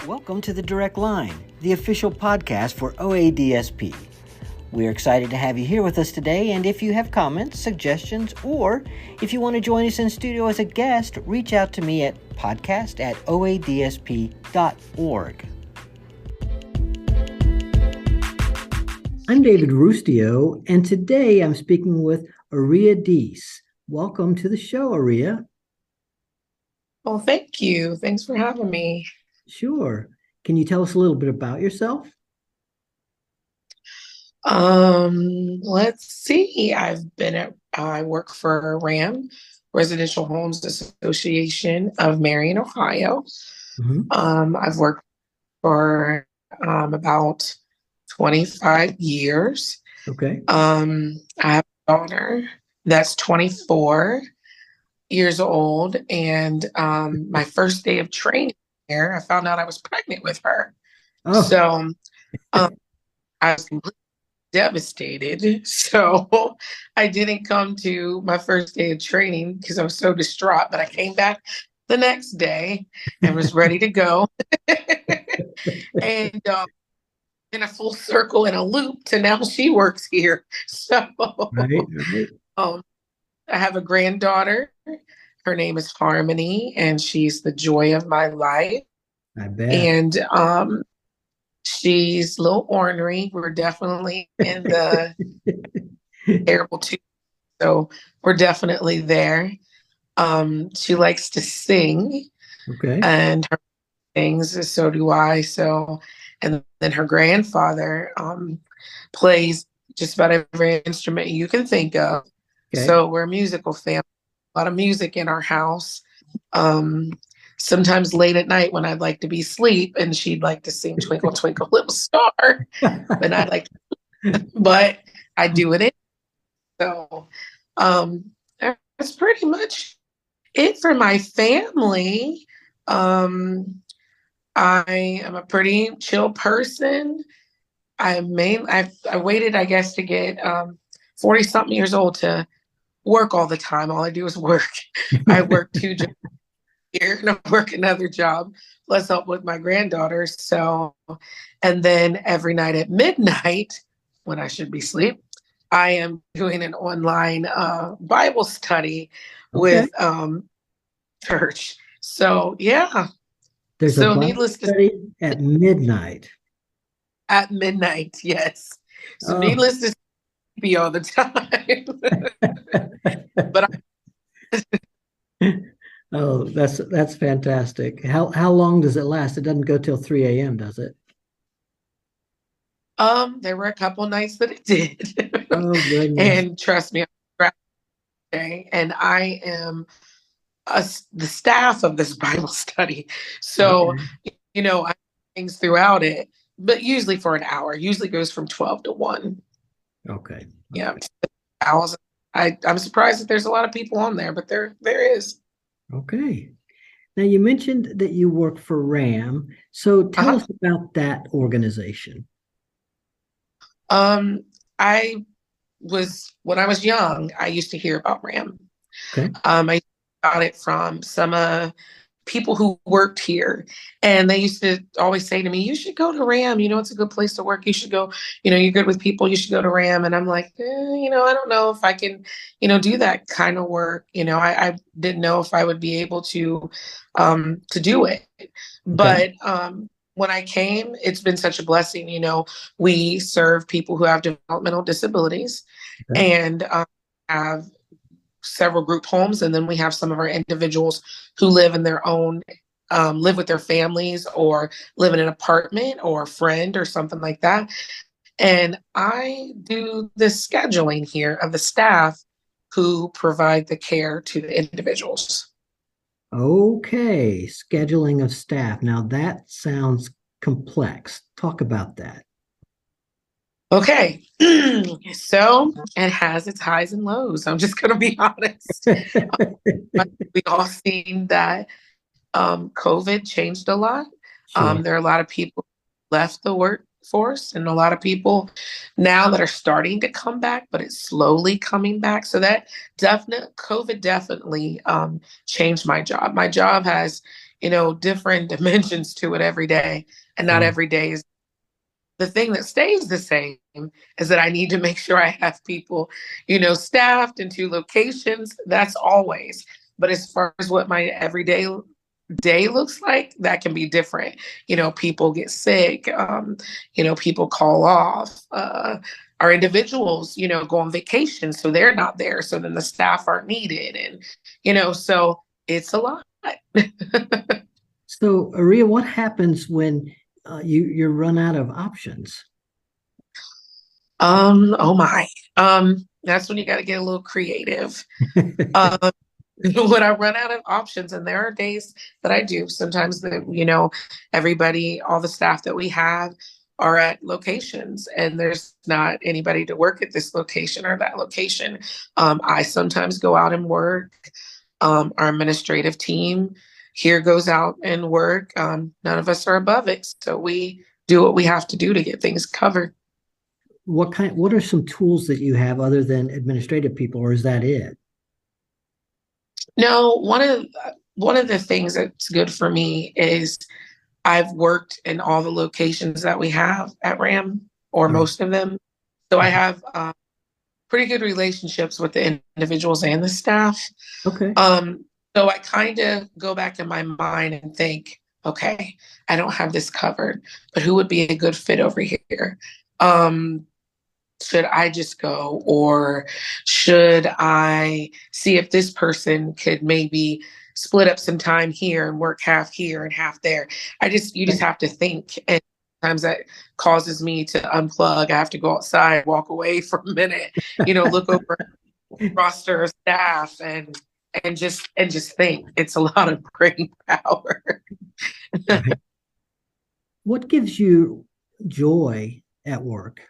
Welcome to the Direct Line, the official podcast for OADSP. We're excited to have you here with us today, and if you have comments, suggestions, or if you want to join us in studio as a guest, reach out to me at podcast@oadsp.org. I'm David Rustio, and today I'm speaking with Aria Deese. Welcome to the show, Aria. Well, thank you. Thanks for having me. Sure. Can you tell us a little bit about yourself? Let's see. I work for RAM, Residential Homes Association of Marion, Ohio. I've worked for about 25 years. Okay. I have a daughter that's 24 years old, and my first day of training there, I found out I was pregnant with her. Oh. So I was completely devastated. So I didn't come to my first day of training because I was so distraught, but I came back the next day and was ready to go. And in a full circle, in a loop, to now she works here. So Right. I have a granddaughter. Her name is Harmony, and she's the joy of my life. I bet. And she's a little ornery. We're definitely in the terrible too. So we're definitely there. She likes to sing. Okay. And her sings, so do I. So, and then her grandfather plays just about every instrument you can think of. Okay. So we're a musical family. A lot of music in our house. Sometimes late at night when I'd like to be asleep and she'd like to sing Twinkle, Twinkle, Little Star. And I'd like but I do it. So that's pretty much it for my family. I am a pretty chill person. I waited, I guess, to get 40-something years old to work all the time. All I do is work. I work 2 jobs here and I work another job, plus help with my granddaughter. So, and then every night at midnight, when I should be asleep, I am doing an online Bible study with church. So yeah. There's so a Bible needless to study at midnight. At midnight, yes. So needless to be all the time. But Oh, that's fantastic. How long does it last? It doesn't go till 3 a.m., does it? there were a couple nights that it did. Oh, goodness. And trust me, and I am the staff of this Bible study. So, I have things throughout it, but usually for an hour. Usually goes from 12 to 1. Okay. Yeah. I'm surprised that there's a lot of people on there, but there is. Okay. Now, you mentioned that you work for RAM. So tell us about that organization. When I was young, I used to hear about RAM. Okay. I got it from some people who worked here, and they used to always say to me, you should go to RAM, it's a good place to work, you should go, you're good with people, you should go to RAM. And I'm like, I don't know if I can do that kind of work. I didn't know if I would be able to do it. But when I came, it's been such a blessing. We serve people who have developmental disabilities and have several group homes, and then we have some of our individuals who live in their own live with their families or live in an apartment or a friend or something like that. And I do the scheduling here of the staff who provide the care to the individuals. Okay, scheduling of staff. Now that sounds complex. Talk about that. Okay, so it has its highs and lows. I'm just going to be honest. We all seen that COVID changed a lot. Sure. There are a lot of people who left the workforce and a lot of people now that are starting to come back, but it's slowly coming back. So that COVID definitely changed my job. My job has different dimensions to it every day. And not Sure. every day is the thing. That stays the same is that I need to make sure I have people, staffed in 2 locations. That's always. But as far as what my everyday day looks like, that can be different. People get sick, people call off, our individuals, go on vacation, so they're not there. So then the staff aren't needed. And, so it's a lot. So, Aria, what happens when you run out of options? Oh my. That's when you got to get a little creative. Um, when I run out of options, and there are days that I do, sometimes that, everybody, all the staff that we have are at locations and there's not anybody to work at this location or that location. I sometimes go out and work. Our administrative team here goes out and work. None of us are above it. So we do what we have to do to get things covered. What are some tools that you have other than administrative people, or is that it? No, one of the things that's good for me is I've worked in all the locations that we have at RAM, or Oh, most of them. So I okay. have pretty good relationships with the individuals and the staff. Okay. So I kind of go back in my mind and think, okay, I don't have this covered, but who would be a good fit over here? Um, should I just go, or should I see if this person could maybe split up some time here and work half here and half there? You just have to think. And sometimes that causes me to unplug. I have to go outside, walk away for a minute, look over roster of staff and just think. It's a lot of brain power. Right. What gives you joy at work?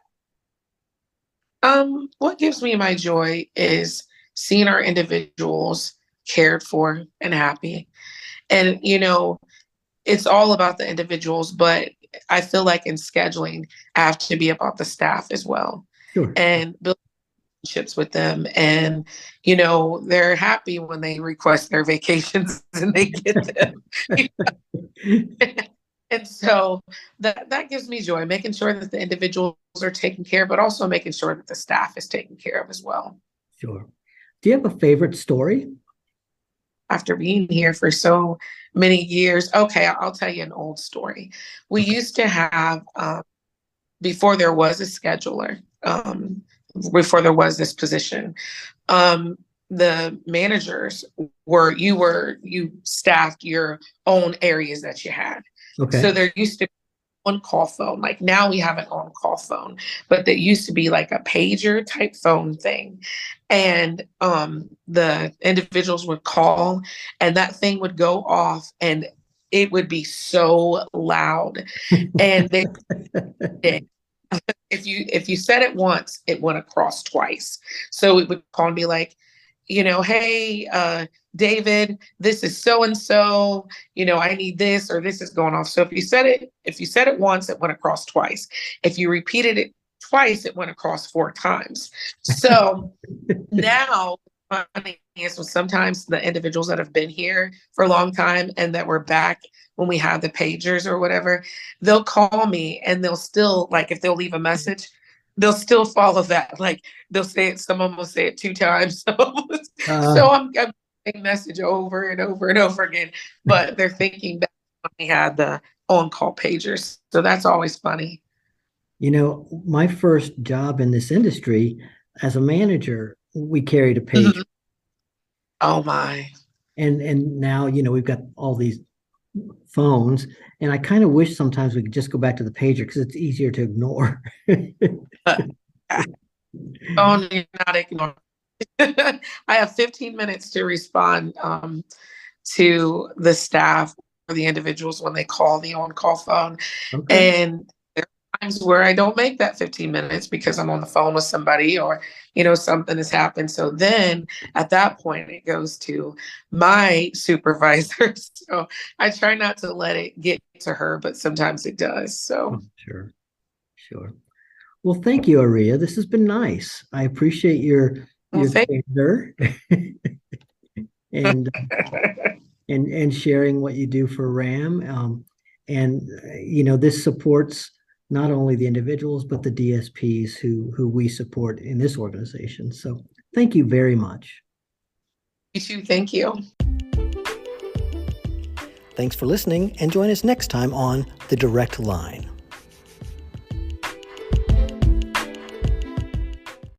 What gives me my joy is seeing our individuals cared for and happy. And, it's all about the individuals, but I feel like in scheduling, I have to be about the staff as well Sure. and build relationships with them. And, they're happy when they request their vacations and they get them. And so that gives me joy, making sure that the individuals are taken care of, but also making sure that the staff is taken care of as well. Sure. Do you have a favorite story? After being here for so many years, okay, I'll tell you an old story. We Okay. used to have, before there was a scheduler, before there was this position, the managers you staffed your own areas that you had. Okay. So there used to be on-call phone. Like now we have an on-call phone, but there used to be like a pager type phone thing. And the individuals would call and that thing would go off and it would be so loud. And they if you said it once, it went across twice. So it would call and be like, hey, David, this is so and so, I need this or this is going off. So if you said it once, it went across twice. If you repeated it twice, it went across 4 times. So now funny is sometimes the individuals that have been here for a long time and that were back when we had the pagers or whatever, they'll call me and they'll still, like, if they'll leave a message, they'll still follow that. Like they'll say it, someone will say it 2 times. Uh, So I'm saying message over and over and over again, but they're thinking back when we had the on-call pagers. So that's always funny. my first job in this industry as a manager, we carried a page. Mhm. Oh my. And now, we've got all these phones, and I kind of wish sometimes we could just go back to the pager because it's easier to ignore. Oh, you're not ignoring. I have 15 minutes to respond to the staff or the individuals when they call the on-call phone. Okay. And there are times where I don't make that 15 minutes because I'm on the phone with somebody or, something has happened. So then at that point, it goes to my supervisor. So I try not to let it get to her, but sometimes it does. So. Sure. Sure. Well, thank you, Aria. This has been nice. I appreciate your Well, candor. And and sharing what you do for RAM. And this supports not only the individuals, but the DSPs who we support in this organization. So thank you very much. You too. Thank you. Thanks for listening, and join us next time on The Direct Line.